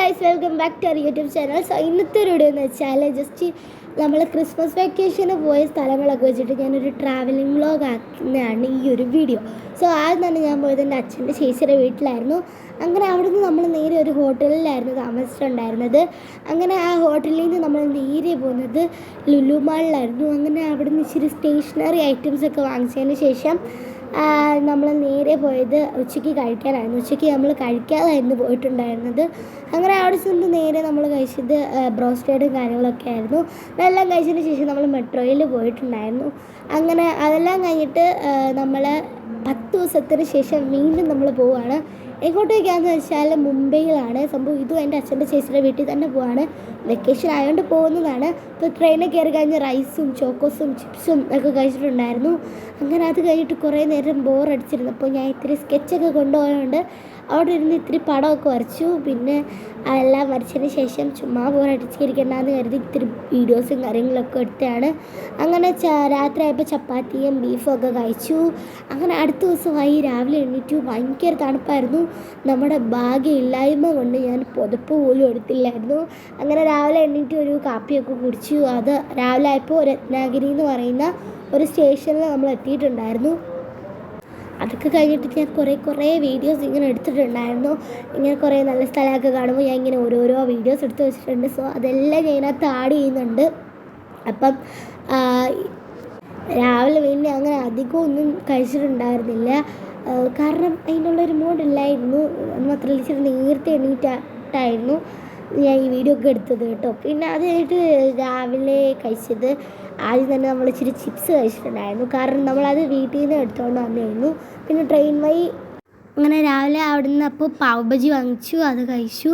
Guys, welcome back to our YouTube channel. So ഇന്നത്തെ ഒരു video എന്ന് വെച്ചാൽ ജസ്റ്റ് നമ്മൾ ക്രിസ്മസ് വെക്കേഷന് പോയ സ്ഥലങ്ങളൊക്കെ വെച്ചിട്ട് ഞാനൊരു ട്രാവലിംഗ് വ്ളോഗ് ആക്കുന്നതാണ് ഈ ഒരു വീഡിയോ. സോ ആദ്യം തന്നെ ഞാൻ പോയത് എൻ്റെ അച്ഛൻ്റെ ചേച്ചിയുടെ വീട്ടിലായിരുന്നു. അങ്ങനെ അവിടുന്ന് നമ്മൾ നേരെ ഒരു ഹോട്ടലിലായിരുന്നു താമസിച്ചിട്ടുണ്ടായിരുന്നത്. അങ്ങനെ ആ ഹോട്ടലിൽ നിന്ന് നമ്മൾ നേരെ പോകുന്നത് ലുലു മാളിലായിരുന്നു. അങ്ങനെ അവിടുന്ന് ഇച്ചിരി സ്റ്റേഷനറി ഐറ്റംസ് ഒക്കെ വാങ്ങിച്ചതിന് ശേഷം നമ്മൾ നേരെ പോയത് ഉച്ചയ്ക്ക് കഴിക്കാനായിരുന്നു. ഉച്ചയ്ക്ക് നമ്മൾ കഴിക്കാതായിരുന്നു പോയിട്ടുണ്ടായിരുന്നത്. അങ്ങനെ അവിടെ ചെന്ന് നേരെ നമ്മൾ കഴിച്ചത് ബ്രോസ്റ്റേഡും കാര്യങ്ങളൊക്കെ ആയിരുന്നു. അതെല്ലാം കഴിച്ചതിന് ശേഷം നമ്മൾ മെട്രോയിൽ പോയിട്ടുണ്ടായിരുന്നു. അങ്ങനെ അതെല്ലാം കഴിഞ്ഞിട്ട് നമ്മൾ 10 ദിവസത്തിന് ശേഷം വീണ്ടും നമ്മൾ പോവുകയാണ്. എങ്ങോട്ടേക്കാണെന്ന് വെച്ചാൽ മുംബൈയിലാണ് സംഭവം. ഇതും എൻ്റെ അച്ഛൻ്റെ ചേച്ചിയുടെ വീട്ടിൽ തന്നെ പോവാണ്. വെക്കേഷൻ ആയതുകൊണ്ട് പോകുന്നതാണ്. ഇപ്പോൾ ട്രെയിനിൽ കയറി കഴിഞ്ഞ് റൈസും ചോക്കോസും ചിപ്സും ഒക്കെ കഴിച്ചിട്ടുണ്ടായിരുന്നു. അങ്ങനെ അത് കഴിഞ്ഞിട്ട് കുറേ നേരം ബോറടിച്ചിരുന്നപ്പോൾ ഞാൻ ഇത്തിരി സ്കെച്ചൊക്കെ കൊണ്ടുപോയതുകൊണ്ട് അവിടെ ഇരുന്ന് ഇത്തിരി പടമൊക്കെ വരച്ചു. പിന്നെ എല്ലാം വരച്ചതിന് ശേഷം ചുമ്മാ ബോറടിച്ചിരിക്കണ്ടെന്ന് കരുതി ഇത്തിരി വീഡിയോസും കാര്യങ്ങളൊക്കെ എടുത്തതാണ്. അങ്ങനെ രാത്രിയായപ്പോൾ ചപ്പാത്തിയും ബീഫും ഒക്കെ കഴിച്ചു. അങ്ങനെ അടുത്ത ദിവസമായി രാവിലെ എണീറ്റു. ഭയങ്കര തണുപ്പായിരുന്നു. നമ്മുടെ ഭാഗ്യമില്ലായ്മ കൊണ്ട് ഞാൻ പുതപ്പ് പോലും എടുത്തില്ലായിരുന്നു. അങ്ങനെ രാവിലെ എണീറ്റ് ഒരു കാപ്പിയൊക്കെ കുടിച്ചു. അത് രാവിലെ ആയപ്പോൾ രത്നാഗിരി എന്ന് പറയുന്ന ഒരു സ്റ്റേഷനിൽ നമ്മൾ എത്തിയിട്ടുണ്ടായിരുന്നു. അതൊക്കെ കഴിഞ്ഞിട്ട് ഞാൻ കുറേ വീഡിയോസ് ഇങ്ങനെ എടുത്തിട്ടുണ്ടായിരുന്നു. ഇങ്ങനെ കുറേ നല്ല സ്ഥലമൊക്കെ കാണുമ്പോൾ ഞാൻ ഇങ്ങനെ ഓരോരോ വീഡിയോസ് എടുത്ത് വെച്ചിട്ടുണ്ട്. സോ അതെല്ലാം ഞാൻ ഇതിനകത്ത് ആഡ് ചെയ്യുന്നുണ്ട്. അപ്പം രാവിലെ പിന്നെ അങ്ങനെ അധികം ഒന്നും കഴിച്ചിട്ടുണ്ടായിരുന്നില്ല. കാരണം അതിനുള്ളൊരു മൂഡില്ലായിരുന്നു. അത് മാത്രമല്ല ഇച്ചിരി നേരത്തെ എണീറ്റായിരുന്നു ഞാൻ ഈ വീഡിയോ ഒക്കെ എടുത്തത് കേട്ടോ. പിന്നെ അത് കഴിഞ്ഞിട്ട് രാവിലെ കഴിച്ചത് ആദ്യം തന്നെ നമ്മൾ ഇച്ചിരി ചിപ്സ് കഴിച്ചിട്ടുണ്ടായിരുന്നു. കാരണം നമ്മളത് വീട്ടിൽ നിന്ന് എടുത്തുകൊണ്ട് വന്നിരുന്നു. പിന്നെ ട്രെയിൻ വഴി അങ്ങനെ രാവിലെ അവിടെ നിന്ന് അപ്പോൾ പാവ് ബജി വാങ്ങിച്ചു, അത് കഴിച്ചു.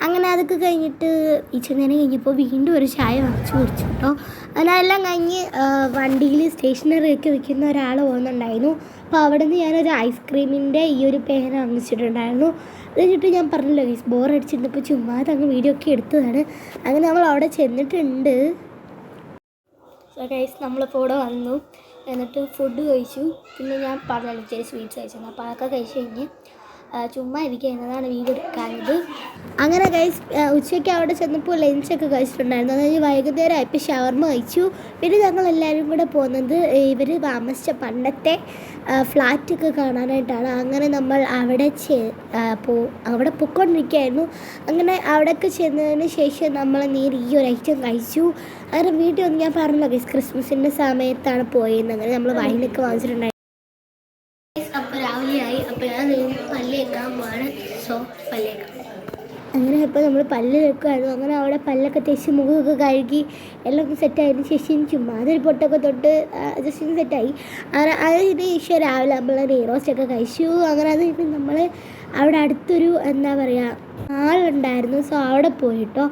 അങ്ങനെ അതൊക്കെ കഴിഞ്ഞിട്ട് ഇച്ചിരി നേരം കഴിഞ്ഞപ്പോൾ വീണ്ടും ഒരു ചായ വാങ്ങിച്ചു കുടിച്ചു കേട്ടോ. അങ്ങനെ എല്ലാം കഴിഞ്ഞ് വണ്ടിയിൽ സ്റ്റേഷനറി ഒക്കെ വിൽക്കുന്ന ഒരാൾ പോകുന്നുണ്ടായിരുന്നു. അപ്പോൾ അവിടെ നിന്ന് ഞാനൊരു ഐസ്ക്രീമിൻ്റെ ഈ ഒരു പേന വാങ്ങിച്ചിട്ടുണ്ടായിരുന്നു. അത് കഴിഞ്ഞിട്ട് ഞാൻ പറഞ്ഞല്ലോ ബോറടിച്ചിരുന്നപ്പോൾ ചുമ്മാ അങ്ങ് വീഡിയോ ഒക്കെ എടുത്തതാണ്. അങ്ങനെ നമ്മൾ അവിടെ ചെന്നിട്ടുണ്ട്. സോ ഗൈസ്, നമ്മളിപ്പോൾ ഇവിടെ വന്നു. എന്നിട്ട് ഫുഡ് കഴിച്ചു. പിന്നെ ഞാൻ പറഞ്ഞല്ലോ ഇച്ചിരി സ്വീറ്റ്സ് കഴിച്ചിരുന്നു. അപ്പോൾ അതൊക്കെ കഴിച്ച് കഴിഞ്ഞ് ചുമ്മാ ഇരിക്കുന്നതാണ് വീഡിയോ എടുക്കാനത്. അങ്ങനെ ഗൈസ്, ഉച്ചയ്ക്ക് അവിടെ ചെന്നപ്പോൾ ലഞ്ചൊക്കെ കഴിച്ചിട്ടുണ്ടായിരുന്നു. അതായത് വൈകുന്നേരം ആയപ്പോൾ ഷവർമ കഴിച്ചു. പിന്നെ ഞങ്ങളെല്ലാവരും കൂടെ പോകുന്നത് ഇവർ താമസിച്ച പണ്ടത്തെ ഫ്ലാറ്റൊക്കെ കാണാനായിട്ടാണ്. അങ്ങനെ നമ്മൾ അവിടെ പൊയ്ക്കൊണ്ടിരിക്കുകയായിരുന്നു. അങ്ങനെ അവിടെയൊക്കെ ചെന്നതിന് ശേഷം നമ്മൾ നേരെ ഈ ഒരു ഐറ്റം കഴിച്ചു. അങ്ങനെ വീട്ടിൽ വന്ന് ഞാൻ പറഞ്ഞല്ലോ ഗൈസ്, ക്രിസ്മസിൻ്റെ സമയത്താണ് പോയത്. അങ്ങനെ നമ്മൾ വൈനൊക്കെ വാങ്ങിച്ചിട്ടുണ്ടായിരുന്നു. അപ്പോൾ രാവിലെയായി. അപ്പോൾ ഞാൻ പല്ല് വെക്കാൻ പോവാണ്. സോ പല്ല് വെക്കാം. അങ്ങനെ അപ്പോൾ നമ്മൾ പല്ല് വെക്കുമായിരുന്നു. അങ്ങനെ അവിടെ പല്ലൊക്കെ തേച്ച് മുഖമൊക്കെ കഴുകി എല്ലാം സെറ്റായതിന് ശേഷം ചുമ്മാ അതൊരു പൊട്ടൊക്കെ തൊട്ട് ജസ്റ്റ് സെറ്റായി. അങ്ങനെ അതിന് ശേഷം രാവിലെ നമ്മൾ നെയ്റോസ്റ്റൊക്കെ കഴിച്ചു. അങ്ങനെ അത് കഴിഞ്ഞ് നമ്മൾ അവിടെ അടുത്തൊരു എന്താ പറയുക ആളുണ്ടായിരുന്നു. സോ അവിടെ പോയിട്ടോ.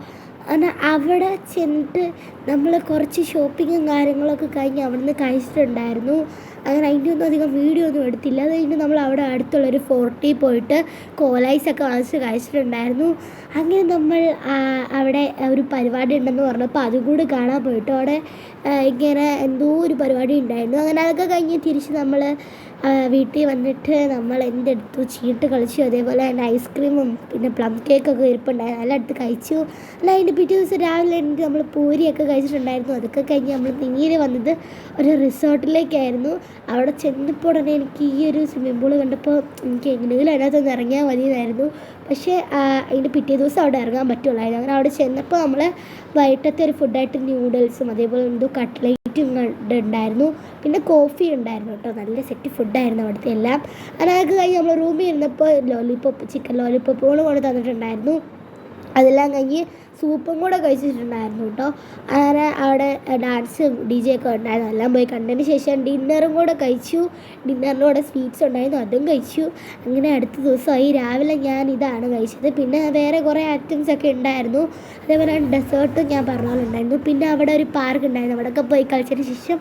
അങ്ങനെ അവിടെ ചെന്നിട്ട് നമ്മൾ കുറച്ച് ഷോപ്പിങ്ങും കാര്യങ്ങളൊക്കെ കഴിഞ്ഞ് അവിടെ നിന്ന് കഴിച്ചിട്ടുണ്ടായിരുന്നു. അങ്ങനെ അതിൻ്റെ ഒന്നും അധികം വീഡിയോ ഒന്നും എടുത്തില്ല. അത് കഴിഞ്ഞ് നമ്മൾ അവിടെ അടുത്തുള്ളൊരു ഫോർട്ടിൽ പോയിട്ട് കോലൈസൊക്കെ വാങ്ങിച്ച് കഴിച്ചിട്ടുണ്ടായിരുന്നു. അങ്ങനെ നമ്മൾ അവിടെ ഒരു പരിപാടി ഉണ്ടെന്ന് പറഞ്ഞപ്പോൾ അതും കൂടി കാണാൻ പോയിട്ട് അവിടെ ഇങ്ങനെ എന്തോ ഒരു പരിപാടി ഉണ്ടായിരുന്നു. അങ്ങനെ അതൊക്കെ കഴിഞ്ഞ് തിരിച്ച് നമ്മൾ വീട്ടിൽ വന്നിട്ട് നമ്മൾ എന്തെടുത്തു, ചീട്ട് കളിച്ചു. അതേപോലെ തന്നെ ഐസ്ക്രീമും പിന്നെ പ്ലം കേക്കൊക്കെ ഇരിപ്പുണ്ടായിരുന്നു. എല്ലാം എടുത്ത് കഴിച്ചു. അല്ല അതിൻ്റെ പിറ്റേ ദിവസം രാവിലെ എനിക്ക് നമ്മൾ പൂരിയൊക്കെ കഴിച്ചിട്ടുണ്ടായിരുന്നു. അതൊക്കെ കഴിഞ്ഞ് നമ്മൾ നേരെ വന്നത് ഒരു റിസോർട്ടിലേക്കായിരുന്നു. അവിടെ ചെന്നപ്പോൾ ഉടനെ എനിക്ക് ഈ ഒരു സ്വിമ്മിംഗ് പൂൾ കണ്ടപ്പോൾ എനിക്ക് എങ്ങനെയെങ്കിലും അതിനകത്തൊന്ന് ഇറങ്ങിയാൽ മതിയെന്നായിരുന്നു. പക്ഷേ അതിൻ്റെ പിറ്റേ ദിവസം അവിടെ ഇറങ്ങാൻ പറ്റുള്ളായിരുന്നു. അങ്ങനെ അവിടെ ചെന്നപ്പോൾ നമ്മൾ വൈകിട്ടത്തെ ഒരു ഫുഡായിട്ട് ന്യൂഡിൽസും അതേപോലെ എന്തോ കട്ട്ലേറ്റും ഉണ്ടായിരുന്നു. പിന്നെ കോഫി ഉണ്ടായിരുന്നു കേട്ടോ. നല്ല സെറ്റ് ഫുഡായിരുന്നു അവിടുത്തെ എല്ലാം. അതൊക്കെ കഴിഞ്ഞ് നമ്മൾ റൂമിൽ ഇരുന്നപ്പോൾ ചിക്കൻ ലോലിപ്പോപ്പ് കൊണ്ട് തന്നിട്ടുണ്ടായിരുന്നു. അതെല്ലാം കഴിഞ്ഞ് സൂപ്പും കൂടെ കഴിച്ചിട്ടുണ്ടായിരുന്നു കേട്ടോ. അങ്ങനെ അവിടെ ഡാൻസും DJ ഒക്കെ ഉണ്ടായിരുന്നു. എല്ലാം പോയി കണ്ടതിന് ശേഷം ഡിന്നറും കൂടെ കഴിച്ചു. ഡിന്നറിൻ്റെ കൂടെ സ്വീറ്റ്സ് ഉണ്ടായിരുന്നു, അതും കഴിച്ചു. അങ്ങനെ അടുത്ത ദിവസമായി. രാവിലെ ഞാൻ ഇതാണ് കഴിച്ചത്. പിന്നെ വേറെ കുറേ ഐറ്റംസൊക്കെ ഉണ്ടായിരുന്നു. അതേപോലെ ഡെസേർട്ടും ഞാൻ പറഞ്ഞ പോലെ ഉണ്ടായിരുന്നു. പിന്നെ അവിടെ ഒരു പാർക്ക് ഉണ്ടായിരുന്നു. അവിടെയൊക്കെ പോയി കളിച്ചതിന് ശേഷം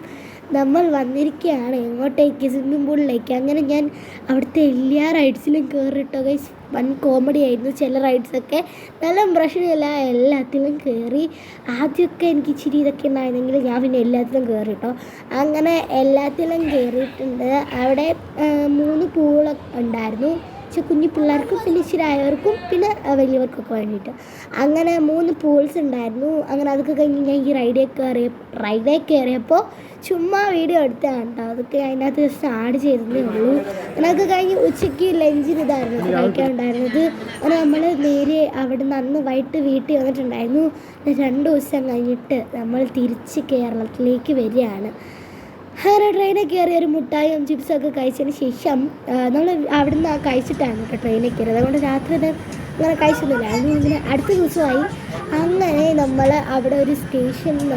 നമ്മൾ വന്നിരിക്കുകയാണ് എങ്ങോട്ടേക്ക്, സ്വിമ്മിംഗ് പൂളിലേക്ക്. അങ്ങനെ ഞാൻ അവിടുത്തെ എല്ലാ റൈഡ്സിലും കയറിയിട്ടോ ഗൈസ്. വൻ കോമഡി ആയിരുന്നു. ചില റൈഡ്സൊക്കെ നല്ല ഇമ്പ്രഷനില്ല, എല്ലാത്തിലും കയറി. ആദ്യമൊക്കെ എനിക്ക് ഇച്ചിരി ഇതൊക്കെ ഉണ്ടായിരുന്നെങ്കിൽ ഞാൻ പിന്നെ എല്ലാത്തിലും കയറിട്ടോ. അങ്ങനെ എല്ലാത്തിലും കയറിയിട്ടുണ്ട്. അവിടെ 3 പൂളൊക്കെ ഉണ്ടായിരുന്നു. പക്ഷെ കുഞ്ഞു പിള്ളേർക്കും പിന്നെ ഇച്ചിരി ആയവർക്കും പിന്നെ വലിയവർക്കൊക്കെ വേണ്ടിയിട്ട്. അങ്ങനെ 3 പൂൾസ് ഉണ്ടായിരുന്നു. അങ്ങനെ അതൊക്കെ കഴിഞ്ഞ് ഞാൻ ഈ റൈഡേ കയറിയപ്പോൾ ചുമ്മാ വീഡിയോ എടുത്തതാണ് കേട്ടോ. അതൊക്കെ അതിനകത്ത് ജസ്റ്റ് ആഡ് ചെയ്തതേ ഉള്ളൂ. അങ്ങനെ അതൊക്കെ കഴിഞ്ഞ് ഉച്ചയ്ക്ക് ലഞ്ചിന് ഇതായിരുന്നു കഴിക്കാനുണ്ടായിരുന്നത്. അങ്ങനെ നമ്മൾ നേരെ അവിടെ നിന്ന് അന്ന് വൈകിട്ട് വീട്ടിൽ വന്നിട്ടുണ്ടായിരുന്നു. 2 ദിവസം കഴിഞ്ഞിട്ട് നമ്മൾ തിരിച്ച് കേരളത്തിലേക്ക് വരികയാണ്. അങ്ങനെ ട്രെയിനിൽ കയറി ഒരു മുട്ടായും ചിപ്സൊക്കെ കഴിച്ചതിന് ശേഷം നമ്മൾ അവിടെ നിന്ന് കഴിച്ചിട്ടാണ് കേട്ടോ ട്രെയിനിൽ കയറിയത്. അതുകൊണ്ട് രാത്രി അങ്ങനെ കഴിച്ചൊന്നുമില്ല. അങ്ങനെ അടുത്ത ദിവസമായി. അങ്ങനെ നമ്മൾ അവിടെ ഒരു സ്റ്റേഷനിൽ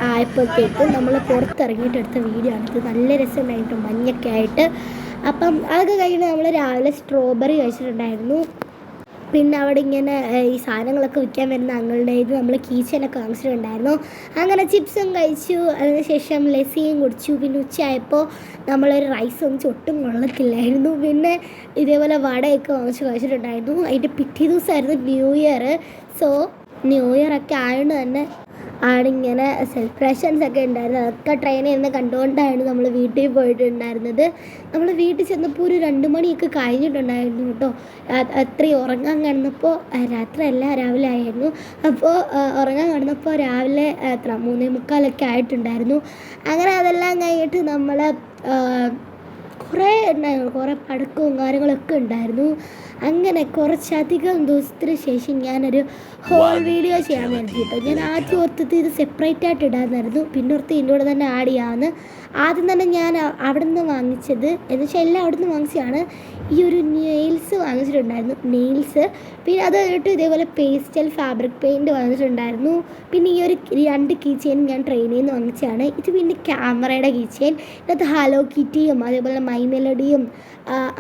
ആയപ്പോഴത്തേക്കും നമ്മൾ പുറത്തിറങ്ങിയിട്ട് എടുത്ത വീഡിയോ ആണ്. ഇത് നല്ല രസമുണ്ടായിട്ട് മഞ്ഞൊക്കെ ആയിട്ട്. അപ്പം അതൊക്കെ കഴിഞ്ഞ് നമ്മൾ രാവിലെ സ്ട്രോബെറി കഴിച്ചിട്ടുണ്ടായിരുന്നു. പിന്നെ അവിടെ ഇങ്ങനെ ഈ സാധനങ്ങളൊക്കെ വിൽക്കാൻ വരുന്ന അങ്ങളുടെ ഇത് നമ്മൾ കീച്ചനൊക്കെ വാങ്ങിച്ചിട്ടുണ്ടായിരുന്നു. അങ്ങനെ ചിപ്സും കഴിച്ചു. അതിനുശേഷം ലസ്സിയും കുടിച്ചു. പിന്നെ ഉച്ചയായപ്പോൾ നമ്മളൊരു റൈസൊന്നും ഒട്ടും കൊള്ളത്തില്ലായിരുന്നു. പിന്നെ ഇതേപോലെ വടയൊക്കെ കഴിച്ചിട്ടുണ്ടായിരുന്നു. അതിൻ്റെ പിറ്റേ ദിവസമായിരുന്നു new year. So new year ഒക്കെ ആയതുകൊണ്ട് തന്നെ ആടിങ്ങനെ സെലിബ്രേഷൻസ് ഒക്കെ ഉണ്ടായിരുന്നു. അതൊക്കെ ട്രെയിനിൽ നിന്ന് കണ്ടുകൊണ്ടാണ് നമ്മൾ വീട്ടിൽ പോയിട്ടുണ്ടായിരുന്നത്. നമ്മൾ വീട്ടിൽ ചെന്നപ്പോൾ ഒരു 2 മണിയൊക്കെ കഴിഞ്ഞിട്ടുണ്ടായിരുന്നു കേട്ടോ. അത്രയും ഉറങ്ങാൻ കിടന്നപ്പോൾ രാത്രിയല്ല രാവിലെ ആയിരുന്നു. അപ്പോൾ ഉറങ്ങാൻ കിടന്നപ്പോൾ രാവിലെ 3:45 ആയിട്ടുണ്ടായിരുന്നു. അങ്ങനെ അതെല്ലാം കഴിഞ്ഞിട്ട് നമ്മൾ കുറേ ഉണ്ടായിരുന്നു. കുറേ പടക്കവും കാര്യങ്ങളൊക്കെ ഉണ്ടായിരുന്നു. അങ്ങനെ കുറച്ചധികം ദിവസത്തിന് ശേഷം ഞാനൊരു ഹോൾ വീഡിയോ ചെയ്യാൻ കരുതിയിട്ടോ. ഞാൻ ആദ്യം ഓർത്തത് ഇത് സെപ്പറേറ്റ് ആയിട്ട് ഇടാമെന്നായിരുന്നു. പിന്നെ ഓർത്ത് ഇതിൻ്റെ കൂടെ തന്നെ ആഡ് ചെയ്യാമെന്ന്. ആദ്യം തന്നെ ഞാൻ അവിടെ നിന്ന് വാങ്ങിച്ചത് എന്ന് വെച്ചാൽ എല്ലാം അവിടെ നിന്ന് വാങ്ങിച്ചതാണ്. ഈ ഒരു നെയിൽസ് വാങ്ങിച്ചിട്ടുണ്ടായിരുന്നു. നെയിൽസ് പിന്നെ അത് കഴിഞ്ഞിട്ട് ഇതേപോലെ പേസ്റ്റൽ ഫാബ്രിക് പെയിൻറ്റ് വാങ്ങിച്ചിട്ടുണ്ടായിരുന്നു. പിന്നെ ഈ ഒരു 2 കീ ചെയിൻ ഞാൻ ട്രെയിനിൽ നിന്ന് വാങ്ങിച്ചതാണ്. ഇത് പിന്നെ ക്യാമറയുടെ കീ ചെയിൻ. ഇതിനകത്ത് ഹലോ കിറ്റിയും അതേപോലെ മൈ മെലഡിയും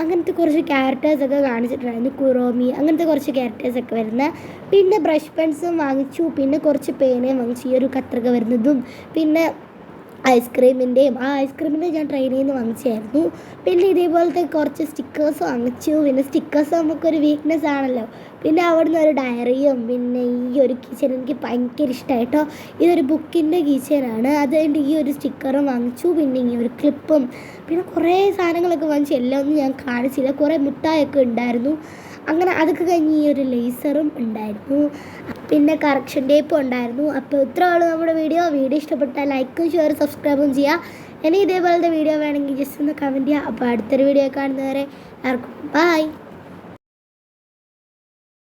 അങ്ങനത്തെ കുറച്ച് ക്യാരക്ടേഴ്സൊക്കെ കാണിച്ചിട്ടുണ്ടായിരുന്നു. കുറോമി അങ്ങനത്തെ കുറച്ച് ക്യാരക്ടേഴ്സൊക്കെ വരുന്ന. പിന്നെ ബ്രഷ് പെൻസും വാങ്ങിച്ചു. പിന്നെ കുറച്ച് പേനയും വാങ്ങിച്ചു. ഈ ഒരു കത്രിക വരുന്നതും പിന്നെ ഐസ്ക്രീമിൻ്റെയും ഞാൻ ട്രെയിനിൽ നിന്ന് വാങ്ങിച്ചായിരുന്നു. പിന്നെ ഇതേപോലത്തെ കുറച്ച് സ്റ്റിക്കേഴ്സ് വാങ്ങിച്ചു. പിന്നെ സ്റ്റിക്കേഴ്സ് നമുക്കൊരു വീക്ക്നെസ് ആണല്ലോ. പിന്നെ അവിടുന്ന് ഒരു ഡയറിയും പിന്നെ ഈ ഒരു കീച്ചൻ എനിക്ക് ഭയങ്കര ഇഷ്ടമായിട്ടോ. ഇതൊരു ബുക്കിൻ്റെ കീച്ചനാണ്. അത് കഴിഞ്ഞ് ഈ ഒരു സ്റ്റിക്കറും വാങ്ങിച്ചു. പിന്നെ ഈ ഒരു ക്ലിപ്പും പിന്നെ കുറേ സാധനങ്ങളൊക്കെ വാങ്ങിച്ചു. എല്ലാം ഒന്നും ഞാൻ കാണിച്ചില്ല. കുറേ മിഠായൊക്കെ ഉണ്ടായിരുന്നു. അങ്ങനെ അതൊക്കെ കഴിഞ്ഞ് ഈ ഒരു ലേസറും ഉണ്ടായിരുന്നു. പിന്നെ കറക്ഷൻ ടേപ്പും ഉണ്ടായിരുന്നു. അപ്പോൾ ഇത്രയുള്ളൂ നമ്മുടെ വീഡിയോ ഇഷ്ടപ്പെട്ടാൽ ലൈക്കും ഷെയറും സബ്സ്ക്രൈബും ചെയ്യുക. ഇനി ഇതേപോലത്തെ വീഡിയോ വേണമെങ്കിൽ ജസ്റ്റ് ഒന്ന് കമൻറ്റ് ചെയ്യുക. അപ്പോൾ അടുത്തൊരു വീഡിയോ കാണുന്നവരെ എല്ലാവർക്കും ബൈ.